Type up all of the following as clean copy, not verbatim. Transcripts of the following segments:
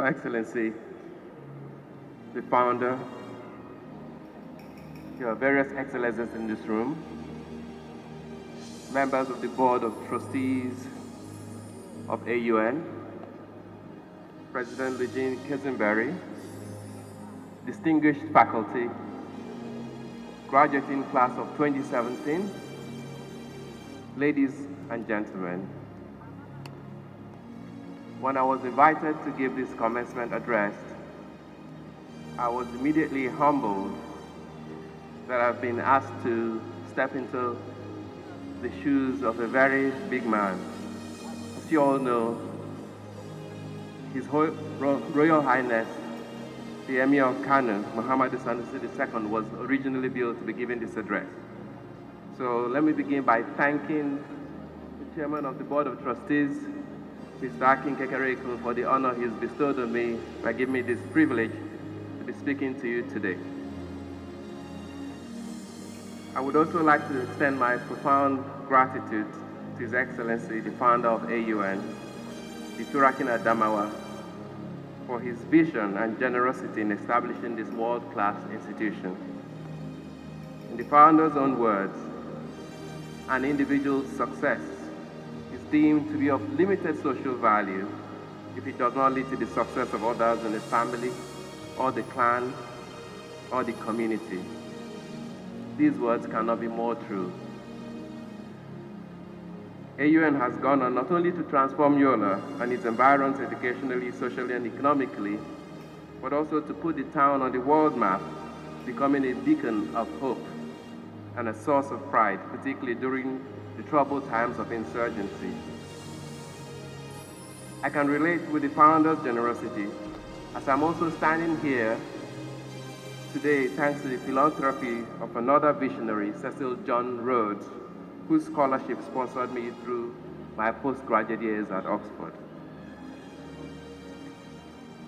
Your Excellency, the founder, your various excellencies in this room, members of the Board of Trustees of AUN, President Eugene Kisenberry, distinguished faculty, graduating class of 2017, ladies and gentlemen. When I was invited to give this commencement address, I was immediately humbled that I've been asked to step into the shoes of a very big man. As you all know, His Royal Highness, the Emir of Kano, Muhammad Sanusi II, was originally built to be giving this address. So let me begin by thanking the Chairman of the Board of Trustees, Mr. Akin Kekereekun, for the honor he's bestowed on me by giving me this privilege to be speaking to you today. I would also like to extend my profound gratitude to His Excellency, the founder of AUN, the Turakin Adamawa, for his vision and generosity in establishing this world-class institution. In the founder's own words, an individual's success is deemed to be of limited social value if it does not lead to the success of others in the family, or the clan, or the community. These words cannot be more true. AUN has gone on not only to transform Yola and its environs educationally, socially, and economically, but also to put the town on the world map, becoming a beacon of hope and a source of pride, particularly during the troubled times of insurgency. I can relate with the founder's generosity, as I'm also standing here today thanks to the philanthropy of another visionary, Cecil John Rhodes, whose scholarship sponsored me through my postgraduate years at Oxford.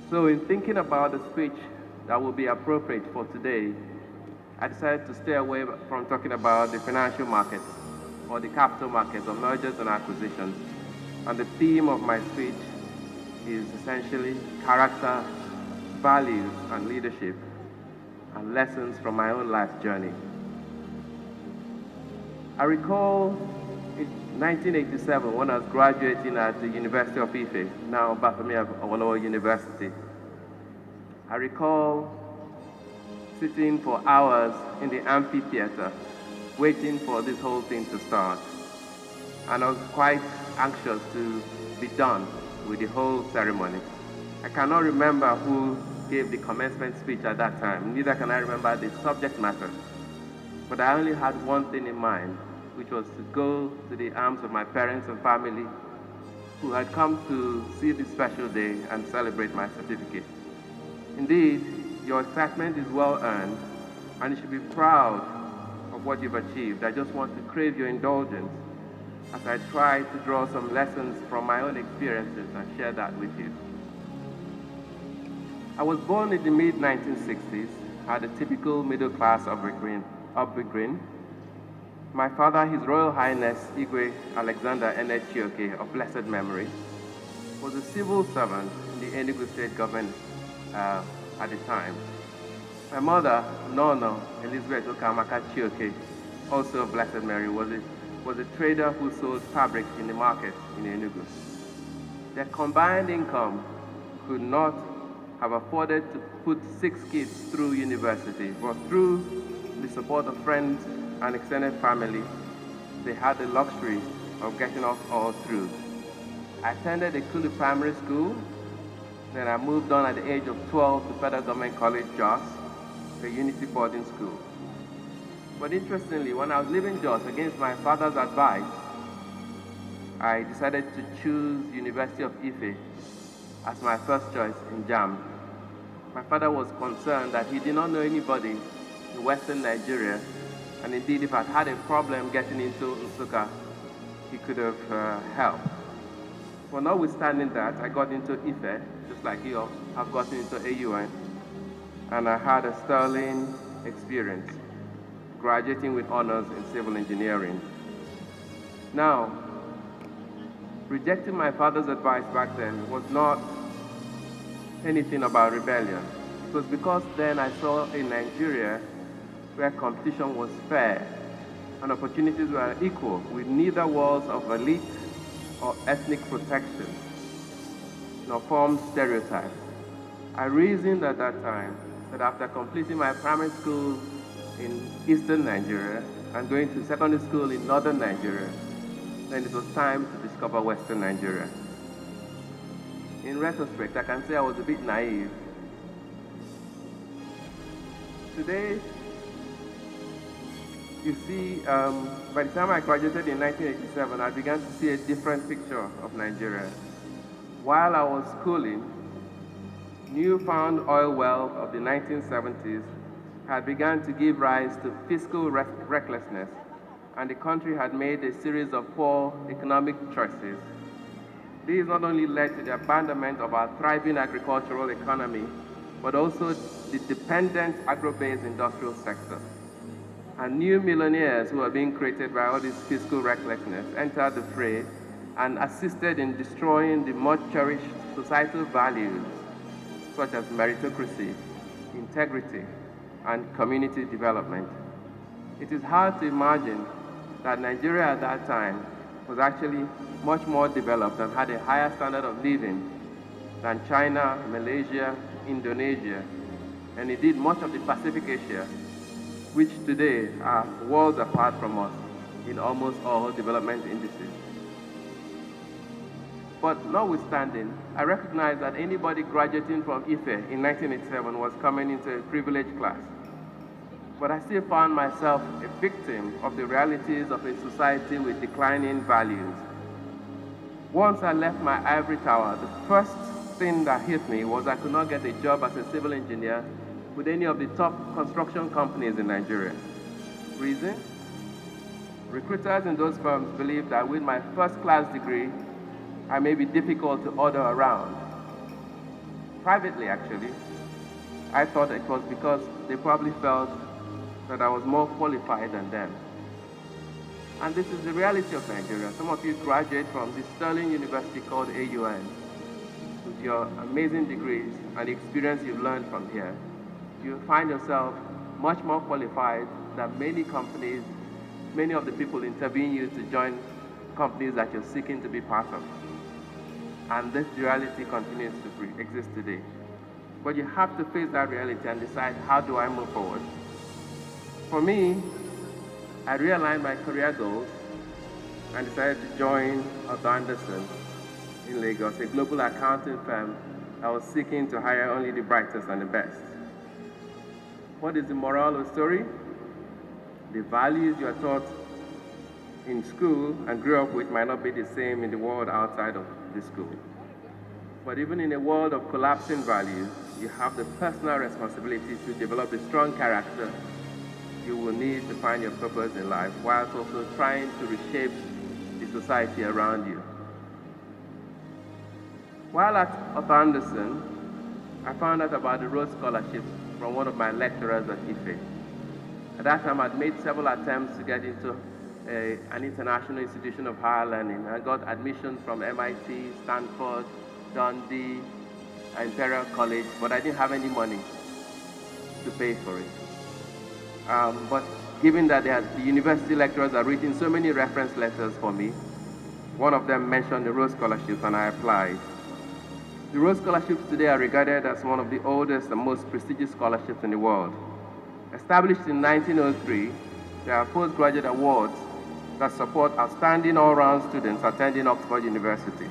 So in thinking about the speech that will be appropriate for today, I decided to stay away from talking about the financial markets or the capital markets or mergers and acquisitions. And the theme of my speech is essentially character, values, and leadership, and lessons from my own life journey. I recall in 1987 when I was graduating at the University of Ife, now Bafemi Awolowo University. I recall sitting for hours in the amphitheater waiting for this whole thing to start. And I was quite anxious to be done with the whole ceremony. I cannot remember who gave the commencement speech at that time, neither can I remember the subject matter. But I only had one thing in mind, which was to go to the arms of my parents and family who had come to see this special day and celebrate my certificate. Indeed, your excitement is well earned, and you should be proud of what you've achieved. I just want to crave your indulgence as I try to draw some lessons from my own experiences and share that with you. I was born in the mid-1960s, had a typical middle-class upbringing. My father, His Royal Highness Igwe Alexander Ene Chioke, of blessed memory, was a civil servant in the Enugu state government at the time. My mother, Nono Elizabeth Okamaka Chioke, also of blessed memory, was a trader who sold fabric in the market in Enugu. Their combined income could not have afforded to put 6 kids through university, but through the support of friends and extended family, they had the luxury of getting us all through. I attended the Kulu Primary School, then I moved on at the age of 12 to Federal Government College, Jos, a unity boarding school. But interestingly, when I was leaving Jos against my father's advice, I decided to choose University of Ife as my first choice in JAM. My father was concerned that he did not know anybody in Western Nigeria, and indeed if I'd had a problem getting into Nsukka, he could have helped. But notwithstanding that, I got into Ife, just like you all have gotten into AUN, and I had a sterling experience, graduating with honors in civil engineering. Now, rejecting my father's advice back then was not anything about rebellion. It was because then I saw a Nigeria where competition was fair and opportunities were equal, with neither walls of elite or ethnic protection, nor formed stereotypes. I reasoned at that time that after completing my primary school in eastern Nigeria and going to secondary school in northern Nigeria, then it was time to discover western Nigeria. In retrospect, I can say I was a bit naive. Today, you see, by the time I graduated in 1987, I began to see a different picture of Nigeria. While I was schooling, newfound oil wealth of the 1970s had begun to give rise to fiscal recklessness, and the country had made a series of poor economic choices. These not only led to the abandonment of our thriving agricultural economy, but also the dependent agro-based industrial sector. And new millionaires who are being created by all this fiscal recklessness entered the fray and assisted in destroying the much cherished societal values such as meritocracy, integrity, and community development. It is hard to imagine that Nigeria at that time was actually much more developed and had a higher standard of living than China, Malaysia, Indonesia, and indeed much of the Pacific Asia, which today are worlds apart from us in almost all development indices. But notwithstanding, I recognize that anybody graduating from IFE in 1987 was coming into a privileged class. But I still found myself a victim of the realities of a society with declining values. Once I left my ivory tower, the first thing that hit me was I could not get a job as a civil engineer with any of the top construction companies in Nigeria. Reason? Recruiters in those firms believed that with my first-class degree, I may be difficult to order around. Privately, actually, I thought it was because they probably felt that I was more qualified than them. And this is the reality of Nigeria. Some of you graduate from the Sterling University called AUN with your amazing degrees and the experience you've learned from here. You find yourself much more qualified than many companies, many of the people interviewing you to join companies that you're seeking to be part of. And this reality continues to exist today. But you have to face that reality and decide, how do I move forward? For me, I realigned my career goals and decided to join Arthur Andersen in Lagos, a global accounting firm that was seeking to hire only the brightest and the best. What is the moral of the story? The values you are taught in school and grew up with might not be the same in the world outside of the school. But even in a world of collapsing values, you have the personal responsibility to develop a strong character you will need to find your purpose in life, whilst also trying to reshape the society around you. While at Arthur Andersen, I found out about the Rhodes Scholarship from one of my lecturers at IFE. At that time, I'd made several attempts to get into an international institution of higher learning. I got admission from MIT, Stanford, Dundee, Imperial College, but I didn't have any money to pay for it. But given that the university lecturers are written so many reference letters for me, one of them mentioned the Rhodes Scholarships, and I applied. The Rhodes Scholarships today are regarded as one of the oldest and most prestigious scholarships in the world. Established in 1903, there are postgraduate awards that support outstanding all-round students attending Oxford University.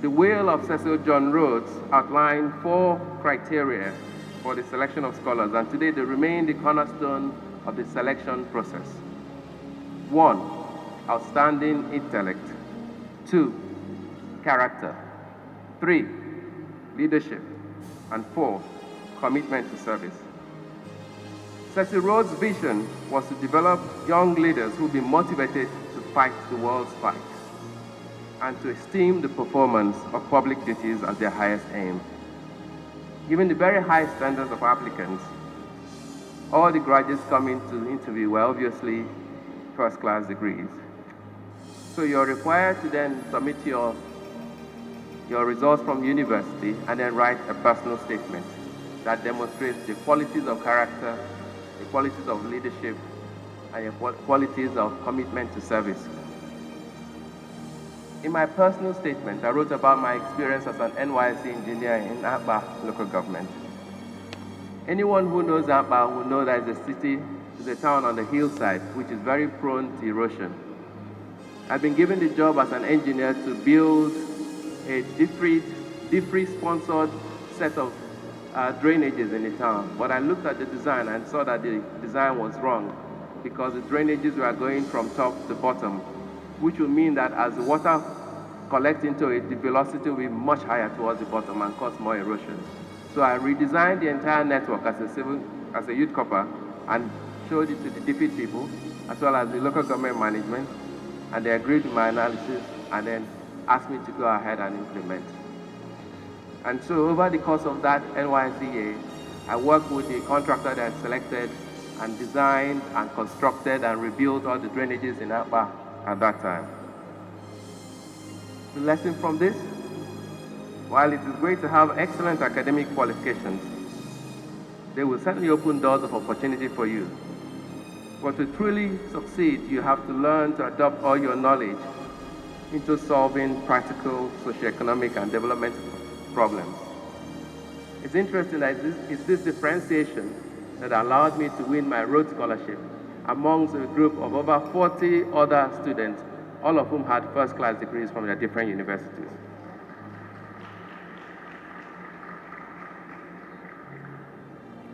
The will of Cecil John Rhodes outlined 4 criteria for the selection of scholars, and today they remain the cornerstone of the selection process. 1, outstanding intellect. 2, character. 3, leadership. And 4, commitment to service. Cecil Rhodes' vision was to develop young leaders who would be motivated to fight the world's fight and to esteem the performance of public duties as their highest aim. Given the very high standards of applicants, all the graduates coming to interview were obviously first-class degrees. So you're required to then submit your your results from university, and then write a personal statement that demonstrates the qualities of character, the qualities of leadership, and your qualities of commitment to service. In my personal statement, I wrote about my experience as an NYC engineer in Aba local government. Anyone who knows Aba will know that it's a city, it's a town on the hillside, which is very prone to erosion. I've been given the job as an engineer to build a DFRI-sponsored set of drainages in the town. But I looked at the design and saw that the design was wrong because the drainages were going from top to bottom, which would mean that as the water collects into it, the velocity will be much higher towards the bottom and cause more erosion. So I redesigned the entire network as a youth corper and showed it to the DFID people, as well as the local government management, and they agreed with my analysis and then asked me to go ahead and implement. And so over the course of that NYCA, I worked with the contractor that I selected and designed and constructed and rebuilt all the drainages in Aba at that time. The lesson from this, while it is great to have excellent academic qualifications, they will certainly open doors of opportunity for you. But to truly succeed, you have to learn to adopt all your knowledge into solving practical, socioeconomic, and development problems. It's interesting that it's this differentiation that allowed me to win my Rhodes Scholarship amongst a group of over 40 other students, all of whom had first-class degrees from their different universities.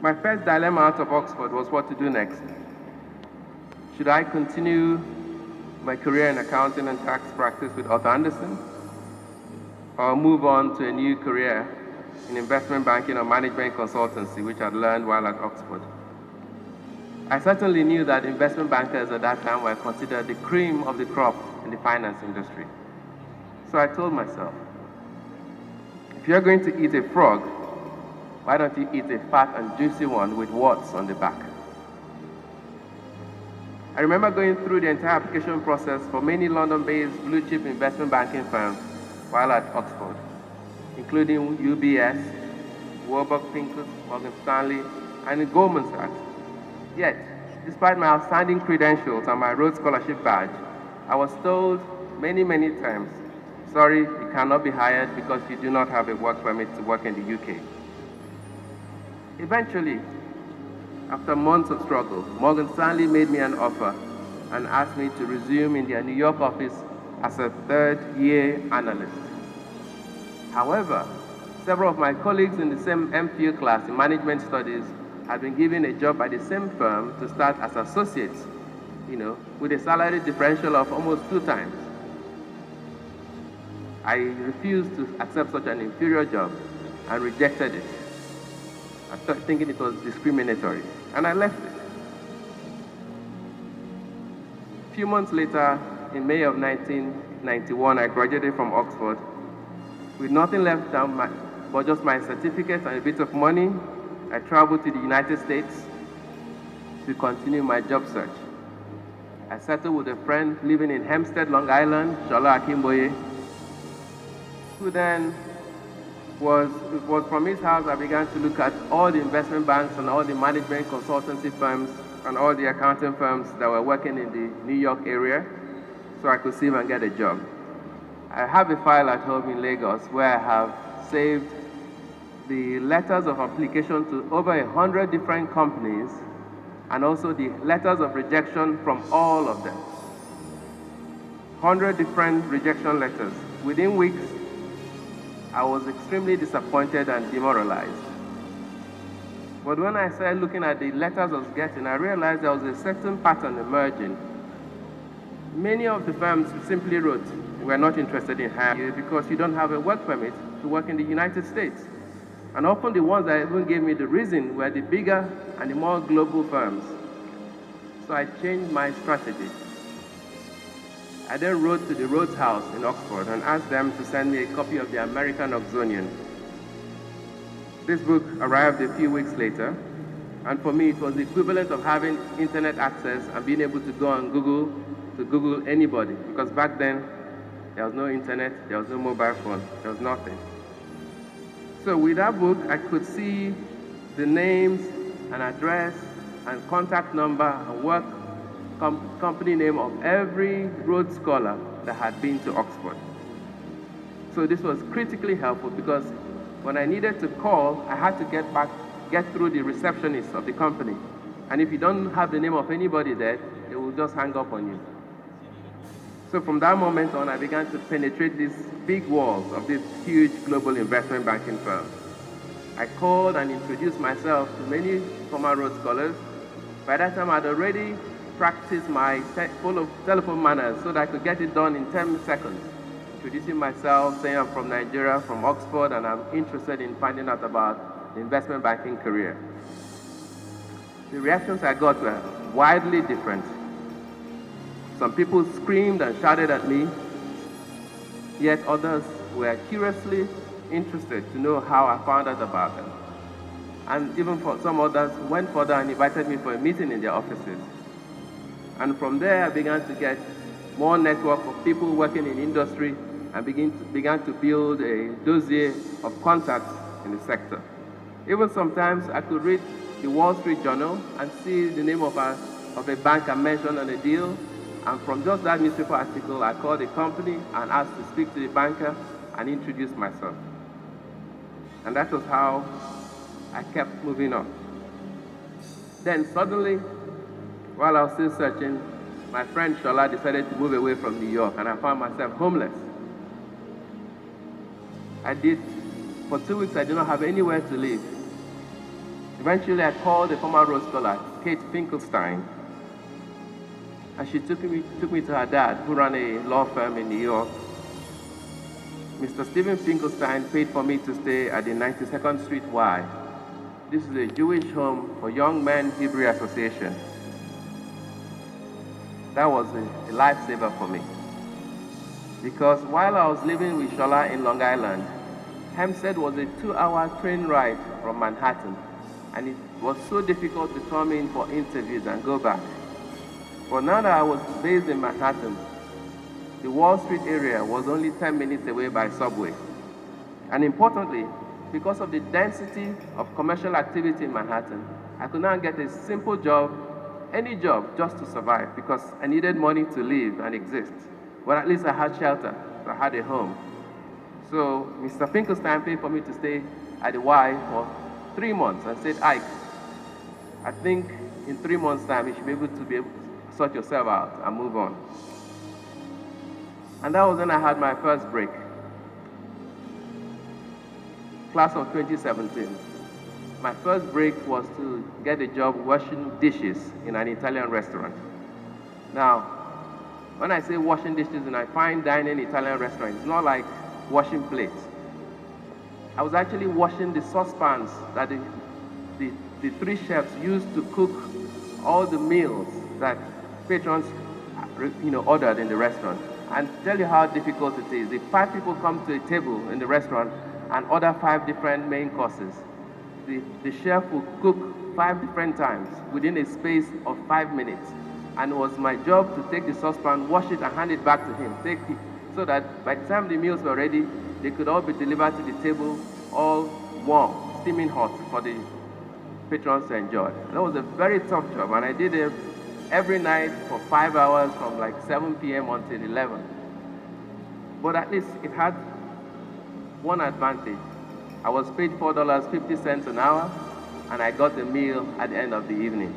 My first dilemma out of Oxford was what to do next. Should I continue my career in accounting and tax practice with Arthur Andersen, or move on to a new career in investment banking or management consultancy, which I'd learned while at Oxford? I certainly knew that investment bankers at that time were considered the cream of the crop in the finance industry. So I told myself, if you're going to eat a frog, why don't you eat a fat and juicy one with warts on the back? I remember going through the entire application process for many London-based blue-chip investment banking firms while at Oxford, including UBS, Warburg Pincus, Morgan Stanley, and Goldman Sachs. Yet, despite my outstanding credentials and my Rhodes Scholarship badge, I was told many, many times, sorry, you cannot be hired because you do not have a work permit to work in the UK. Eventually, after months of struggle, Morgan Stanley made me an offer and asked me to resume in their New York office as a third-year analyst. However, several of my colleagues in the same MPhil class in management studies had been given a job by the same firm to start as associates, with a salary differential of almost 2 times. I refused to accept such an inferior job and rejected it. I started thinking it was discriminatory, and I left it. A few months later, in May of 1991, I graduated from Oxford with nothing left but just my certificate and a bit of money. I traveled to the United States to continue my job search. I settled with a friend living in Hempstead, Long Island, Shola Akimboye, who then it was from his house I began to look at all the investment banks and all the management consultancy firms and all the accounting firms that were working in the New York area so I could see if I can get a job. I have a file at home in Lagos where I have saved the letters of application to over 100 different companies and also the letters of rejection from all of them. 100 different rejection letters. Within weeks, I was extremely disappointed and demoralized. But when I started looking at the letters I was getting, I realized there was a certain pattern emerging. Many of the firms simply wrote, "We're not interested in hiring you because you don't have a work permit to work in the United States." And often the ones that even gave me the reason were the bigger and the more global firms. So I changed my strategy. I then wrote to the Rhodes House in Oxford and asked them to send me a copy of the American Oxonian. This book arrived a few weeks later, and for me it was the equivalent of having internet access and being able to go on Google to Google anybody, because back then There was no internet, there was no mobile phone, there was nothing. So with that book, I could see the names and address and contact number and work company name of every Rhodes scholar that had been to Oxford. So this was critically helpful because when I needed to call, I had to get through the receptionist of the company. And if you don't have the name of anybody there, they will just hang up on you. So from that moment on, I began to penetrate these big walls of this huge global investment banking firm. I called and introduced myself to many former Rhodes scholars. By that time, I'd already practiced my telephone manners so that I could get it done in 10 seconds. Introducing myself, saying I'm from Nigeria, from Oxford, and I'm interested in finding out about the investment banking career. The reactions I got were widely different. Some people screamed and shouted at me, yet others were curiously interested to know how I found out about them. And even for some others went further and invited me for a meeting in their offices. And from there, I began to get more network of people working in industry and began to build a dossier of contacts in the sector. Even sometimes I could read the Wall Street Journal and see the name of a banker mentioned on a deal. And from just that newspaper article, I called the company and asked to speak to the banker and introduce myself. And that was how I kept moving on. Then suddenly, while I was still searching, my friend Shola decided to move away from New York, and I found myself homeless. For 2 weeks, I did not have anywhere to live. Eventually, I called a former Rhodes scholar, Kate Finkelstein, and she took me to her dad, who ran a law firm in New York. Mr. Stephen Finkelstein paid for me to stay at the 92nd Street Y. This is a Jewish home for Young Men Hebrew Association. That was a lifesaver for me. Because while I was living with Shola in Long Island, Hempstead was a 2-hour train ride from Manhattan, and it was so difficult to come in for interviews and go back. But now that I was based in Manhattan, the Wall Street area was only 10 minutes away by subway. And importantly, because of the density of commercial activity in Manhattan, I could now get a simple job, any job, just to survive, because I needed money to live and exist. But at least I had shelter, I had a home. So Mr. Finkelstein paid for me to stay at the Y for 3 months and said, Ike, I think in 3 months' time you should be able to sort yourself out and move on. And that was when I had my first break. Class of 2017. My first break was to get a job washing dishes in an Italian restaurant. Now, when I say washing dishes in a fine dining Italian restaurant, it's not like washing plates. I was actually washing the saucepans that the 3 chefs used to cook all the meals that patrons ordered in the restaurant. And to tell you how difficult it is, if 5 people come to a table in the restaurant and order 5 different main courses, the chef will cook 5 different times within a space of 5 minutes. And it was my job to take the saucepan, wash it, and hand it back to him, so that by the time the meals were ready, they could all be delivered to the table, all warm, steaming hot for the patrons to enjoy. That was a very tough job, and I did it every night for 5 hours from like 7 p.m. until 11. But at least it had one advantage. I was paid $4.50 an hour, and I got a meal at the end of the evening.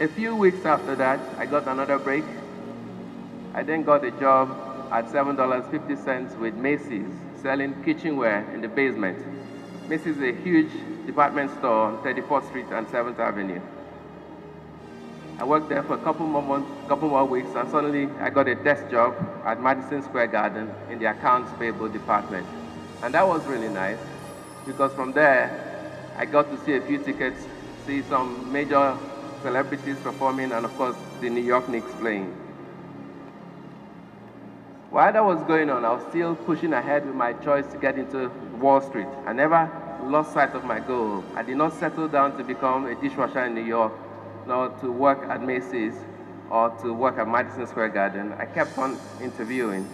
A few weeks after that, I got another break. I then got a job at $7.50 with Macy's, selling kitchenware in the basement. Macy's is a huge department store on 34th Street and 7th Avenue. I worked there for a couple more weeks, and suddenly I got a desk job at Madison Square Garden in the accounts payable department. And that was really nice, because from there, I got to see a few tickets, see some major celebrities performing, and of course, the New York Knicks playing. While that was going on, I was still pushing ahead with my choice to get into Wall Street. I never lost sight of my goal. I did not settle down to become a dishwasher in New York, to work at Macy's or to work at Madison Square Garden. I kept on interviewing.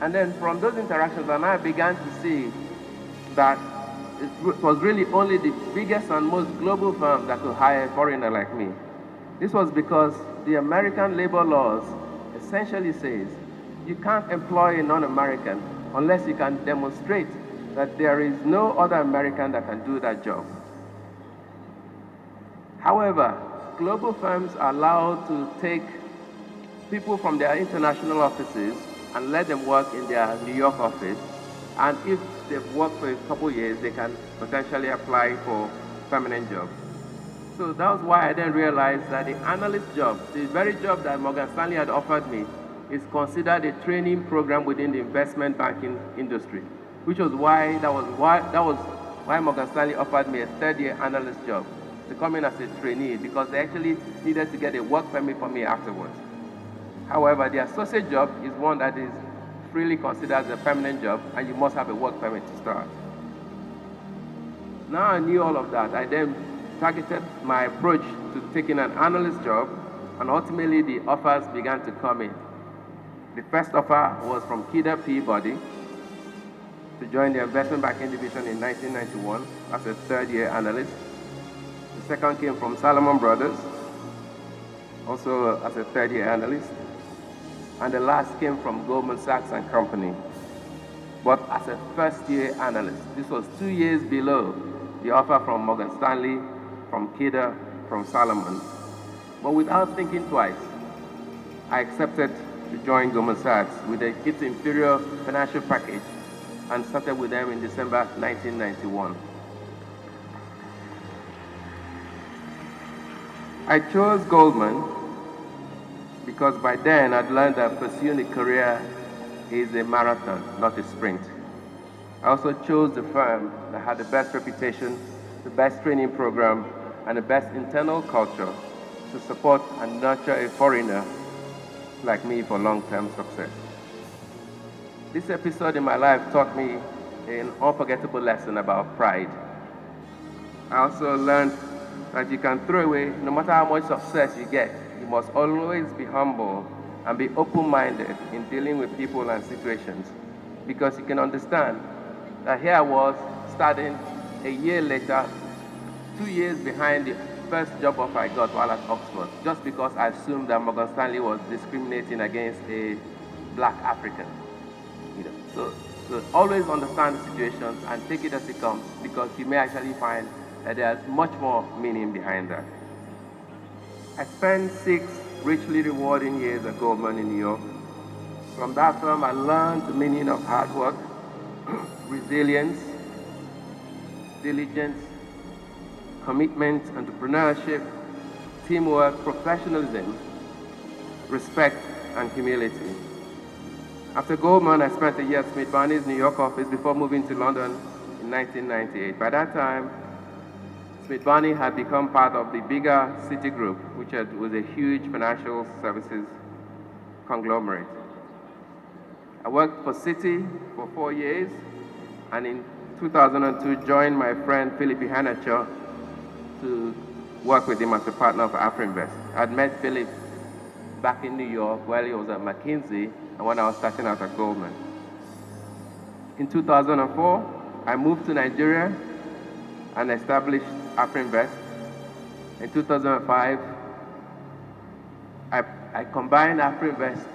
And then from those interactions, I began to see that it was really only the biggest and most global firms that could hire a foreigner like me. This was because the American labor laws essentially says you can't employ a non-American unless you can demonstrate that there is no other American that can do that job. However, global firms are allowed to take people from their international offices and let them work in their New York office. And if they've worked for a couple of years, they can potentially apply for permanent jobs. So that was why I then realized that the analyst job, the very job that Morgan Stanley had offered me, is considered a training program within the investment banking industry, which was why Morgan Stanley offered me a third-year analyst job to come in as a trainee, because they actually needed to get a work permit for me afterwards. However, the associate job is one that is freely considered as a permanent job, and you must have a work permit to start. Now I knew all of that. I then targeted my approach to taking an analyst job, and ultimately the offers began to come in. The first offer was from Kidder Peabody to join the investment banking division in 1991 as a third-year analyst. The second came from Salomon Brothers, also as a third-year analyst. And the last came from Goldman Sachs and Company, but as a first-year analyst. This was 2 years below the offer from Morgan Stanley, from Kidder, from Salomon. But without thinking twice, I accepted to join Goldman Sachs with its inferior financial package and started with them in December 1991. I chose Goldman because by then I'd learned that pursuing a career is a marathon, not a sprint. I also chose the firm that had the best reputation, the best training program, and the best internal culture to support and nurture a foreigner like me for long-term success. This episode in my life taught me an unforgettable lesson about pride. I also learned that you can throw away, no matter how much success you get, you must always be humble and be open-minded in dealing with people and situations, because you can understand that here I was starting a year later, 2 years behind the first job offer I got while at Oxford, just because I assumed that Morgan Stanley was discriminating against a black African. So always understand the situations and take it as it comes, because you may actually find that there's much more meaning behind that. I spent 6 richly rewarding years at Goldman in New York. From that firm, I learned the meaning of hard work, resilience, diligence, commitment, entrepreneurship, teamwork, professionalism, respect, and humility. After Goldman, I spent a year at Smith Barney's New York office before moving to London in 1998. By that time, Smith Barney had become part of the bigger Citigroup, which was a huge financial services conglomerate. I worked for Citi for 4 years, and in 2002 joined my friend Philip Ihanacho to work with him as a partner of AfroInvest. I'd met Philip back in New York while he was at McKinsey and when I was starting out at Goldman. In 2004, I moved to Nigeria and established AfroInvest. In 2005, I combined AfroInvest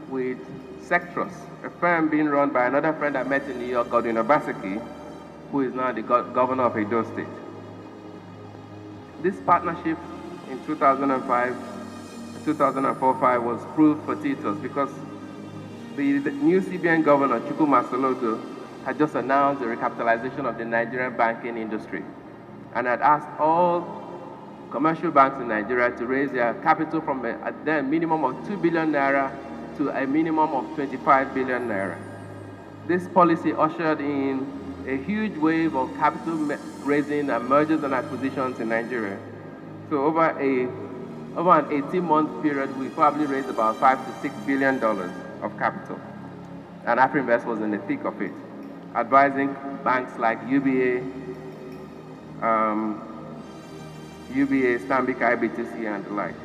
with Sectros, a firm being run by another friend I met in New York, Godwin Obaseki, who is now the governor of Edo State. This partnership in 2004-05 was proved fortuitous because the new CBN governor, Chukwuma Soludo, had just announced the recapitalization of the Nigerian banking industry and had asked all commercial banks in Nigeria to raise their capital from a then minimum of 2 billion naira to a minimum of 25 billion naira. This policy ushered in a huge wave of capital raising and mergers and acquisitions in Nigeria. So over an 18-month period, we probably raised about $5 to $6 billion of capital. And AfroInvest was in the thick of it, advising banks like UBA, UBA, Stanbic IBTC, and the like.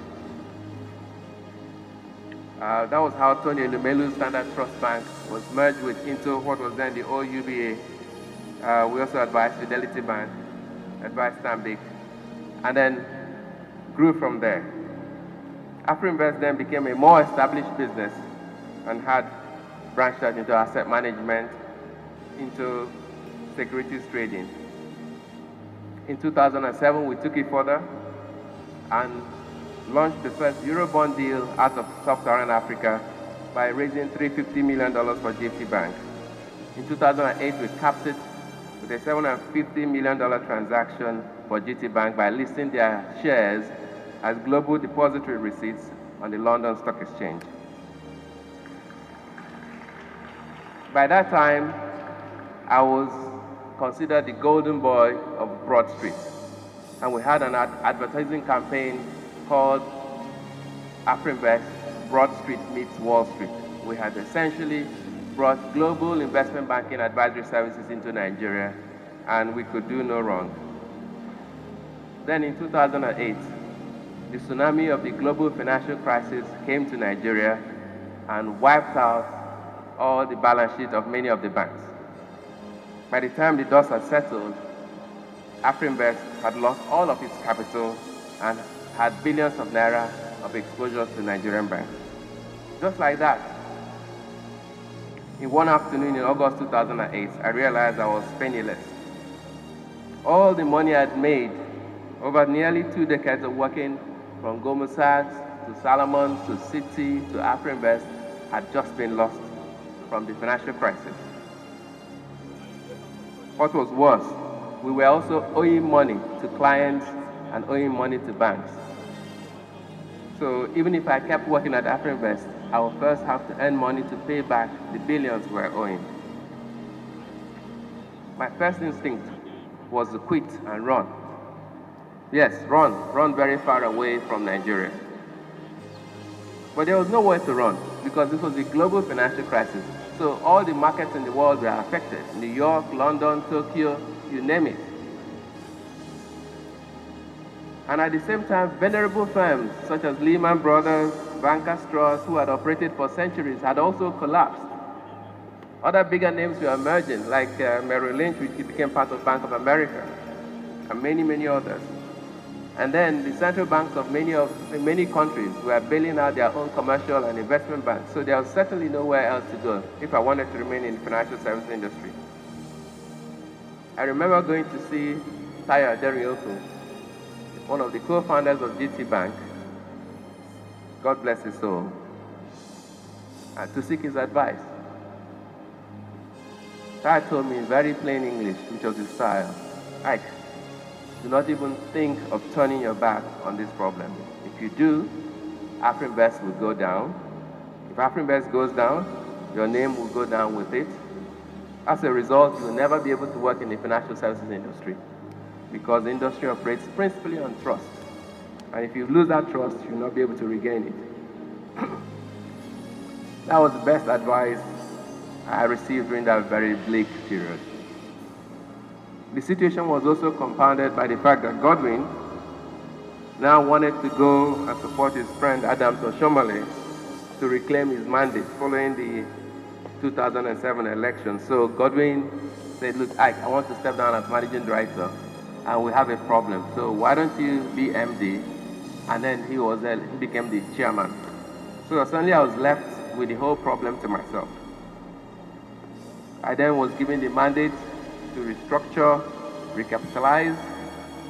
That was how Tony Elumelu Standard Trust Bank was merged into what was then the old UBA. We also advised Fidelity Bank, advised Stanbic, and then grew from there. AfroInvest then became a more established business and had branched out into asset management, into securities trading. In 2007, we took it further and launched the first Eurobond deal out of sub-Saharan Africa by raising $350 million for GT Bank. In 2008, we capped it with a $750 million transaction for GT Bank by listing their shares as global depository receipts on the London Stock Exchange. By that time, I was considered the golden boy of Broad Street. And we had an advertising campaign called AfroInvest Broad Street Meets Wall Street. We had essentially brought global investment banking advisory services into Nigeria, and we could do no wrong. Then in 2008, the tsunami of the global financial crisis came to Nigeria and wiped out all the balance sheets of many of the banks. By the time the dust had settled, AfroInvest had lost all of its capital and had billions of naira of exposures to Nigerian banks. Just like that, in one afternoon in August 2008, I realized I was penniless. All the money I'd made over nearly 2 decades of working from Goldman Sachs to Salomon to Citi to AfroInvest had just been lost from the financial crisis. What was worse, we were also owing money to clients and owing money to banks. So even if I kept working at AfroInvest, I would first have to earn money to pay back the billions we were owing. My first instinct was to quit and run. Yes, run very far away from Nigeria. But there was nowhere to run because this was a global financial crisis. So all the markets in the world were affected. New York, London, Tokyo, you name it. And at the same time, venerable firms such as Lehman Brothers, Bankers Trust, who had operated for centuries, had also collapsed. Other bigger names were emerging, like Merrill Lynch, which became part of Bank of America, and many, many others. And then the central banks of many countries were bailing out their own commercial and investment banks. So there was certainly nowhere else to go if I wanted to remain in the financial services industry. I remember going to see Tayo Aderinyoku, one of the co-founders of GT Bank, God bless his soul, to seek his advice. Tayo told me in very plain English, which was his style, Ike, do not even think of turning your back on this problem. If you do, AfroInvest will go down. If AfroInvest goes down, your name will go down with it. As a result, you will never be able to work in the financial services industry because the industry operates principally on trust. And if you lose that trust, you'll not be able to regain it. That was the best advice I received during that very bleak period. The situation was also compounded by the fact that Godwin now wanted to go and support his friend Adams Oshomole to reclaim his mandate following the 2007 election. So Godwin said, look, Ike, I want to step down as managing director and we have a problem. So why don't you be MD? And then he became the chairman. So suddenly I was left with the whole problem to myself. I then was given the mandate to restructure, recapitalize,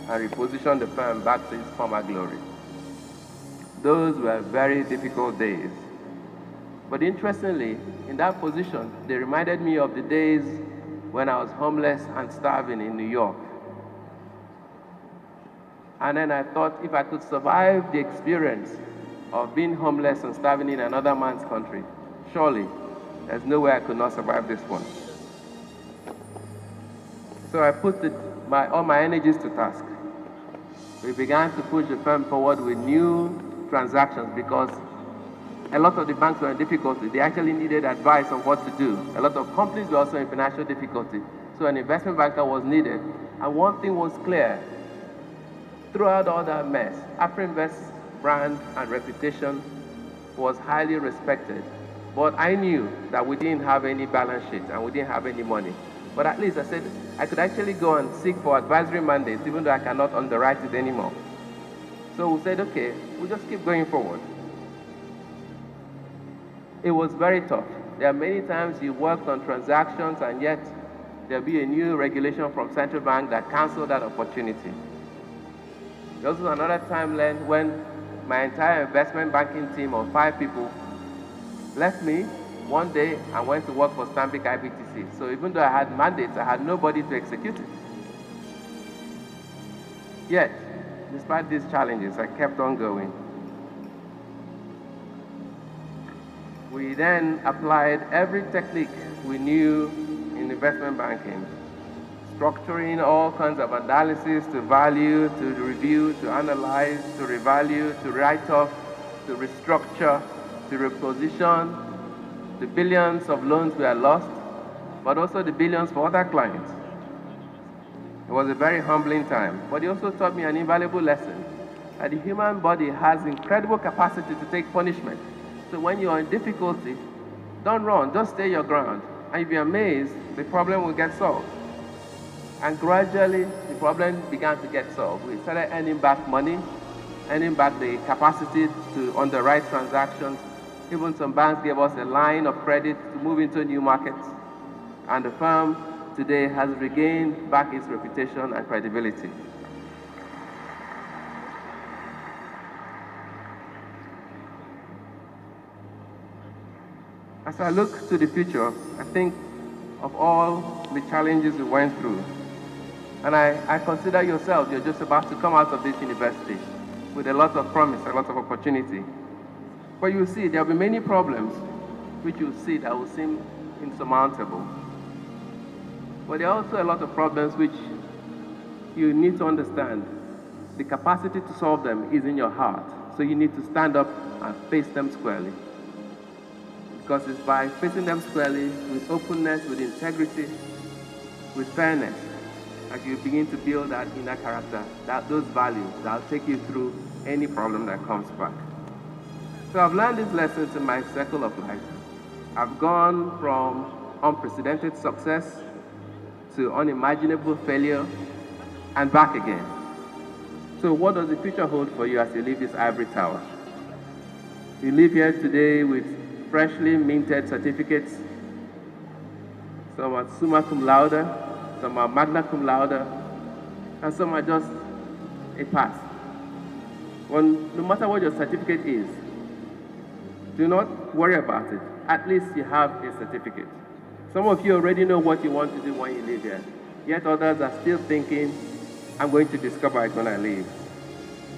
and reposition the firm back to its former glory. Those were very difficult days. But interestingly, in that position, they reminded me of the days when I was homeless and starving in New York. And then I thought if I could survive the experience of being homeless and starving in another man's country, surely there's no way I could not survive this one. So I put all my energies to task. We began to push the firm forward with new transactions because a lot of the banks were in difficulty. They actually needed advice on what to do. A lot of companies were also in financial difficulty. So an investment banker was needed. And one thing was clear. Throughout all that mess, Afrinvest's brand and reputation was highly respected. But I knew that we didn't have any balance sheet and we didn't have any money. But at least I said I could actually go and seek for advisory mandates, even though I cannot underwrite it anymore. So we said, okay, we'll just keep going forward. It was very tough. There are many times you worked on transactions and yet there'll be a new regulation from central bank that canceled that opportunity. There was another time when my entire investment banking team of 5 people left me one day and went to work for Stanbic IBTC. So even though I had mandates, I had nobody to execute it. Yet, despite these challenges, I kept on going. We then applied every technique we knew in investment banking, structuring all kinds of analysis to value, to review, to analyze, to revalue, to write off, to restructure, to reposition, the billions of loans we had lost, but also the billions for other clients. It was a very humbling time, but it also taught me an invaluable lesson, that the human body has incredible capacity to take punishment. So when you're in difficulty, don't run, just stay your ground, and you'll be amazed the problem will get solved. And gradually, the problem began to get solved. We started earning back money, earning back the capacity to underwrite transactions. Even some banks gave us a line of credit to move into new markets. And the firm today has regained back its reputation and credibility. As I look to the future, I think of all the challenges we went through. And I consider yourself, you're just about to come out of this university with a lot of promise, a lot of opportunity. But you'll see, there'll be many problems which you'll see that will seem insurmountable. But there are also a lot of problems which you need to understand. The capacity to solve them is in your heart. So you need to stand up and face them squarely. Because it's by facing them squarely, with openness, with integrity, with fairness, as you begin to build that inner character, those values that will take you through any problem that comes back. So I've learned these lessons in my circle of life. I've gone from unprecedented success to unimaginable failure and back again. So what does the future hold for you as you leave this ivory tower? You leave here today with freshly minted certificates. Some are summa cum laude, some are magna cum laude, and some are just a pass. Well, no matter what your certificate is, do not worry about it. At least you have a certificate. Some of you already know what you want to do when you leave here. Yet others are still thinking, I'm going to discover it when I leave.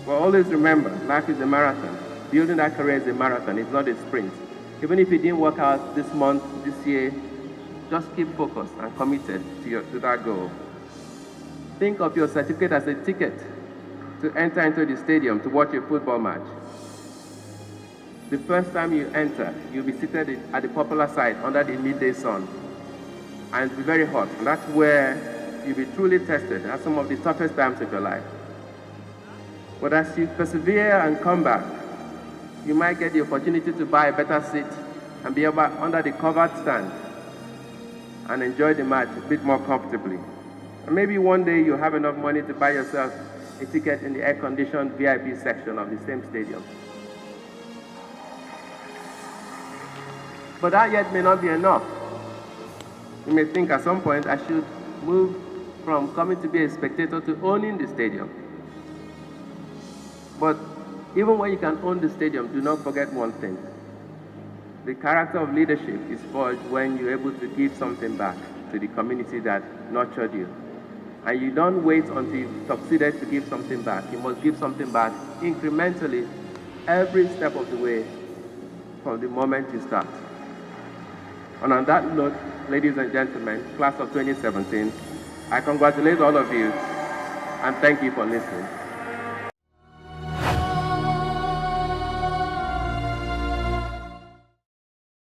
But always remember, life is a marathon. Building that career is a marathon, it's not a sprint. Even if it didn't work out this month, this year, just keep focused and committed to that goal. Think of your certificate as a ticket to enter into the stadium to watch a football match. The first time you enter, you'll be seated at the popular side under the midday sun. And it'll be very hot. And that's where you'll be truly tested at some of the toughest times of your life. But as you persevere and come back, you might get the opportunity to buy a better seat and be able under the covered stand and enjoy the match a bit more comfortably. And maybe one day you'll have enough money to buy yourself a ticket in the air-conditioned VIP section of the same stadium. But that yet may not be enough. You may think at some point I should move from coming to be a spectator to owning the stadium. But even when you can own the stadium, do not forget one thing. The character of leadership is forged when you're able to give something back to the community that nurtured you. And you don't wait until you've succeeded to give something back. You must give something back incrementally every step of the way from the moment you start. And on that note, ladies and gentlemen, class of 2017, I congratulate all of you and thank you for listening.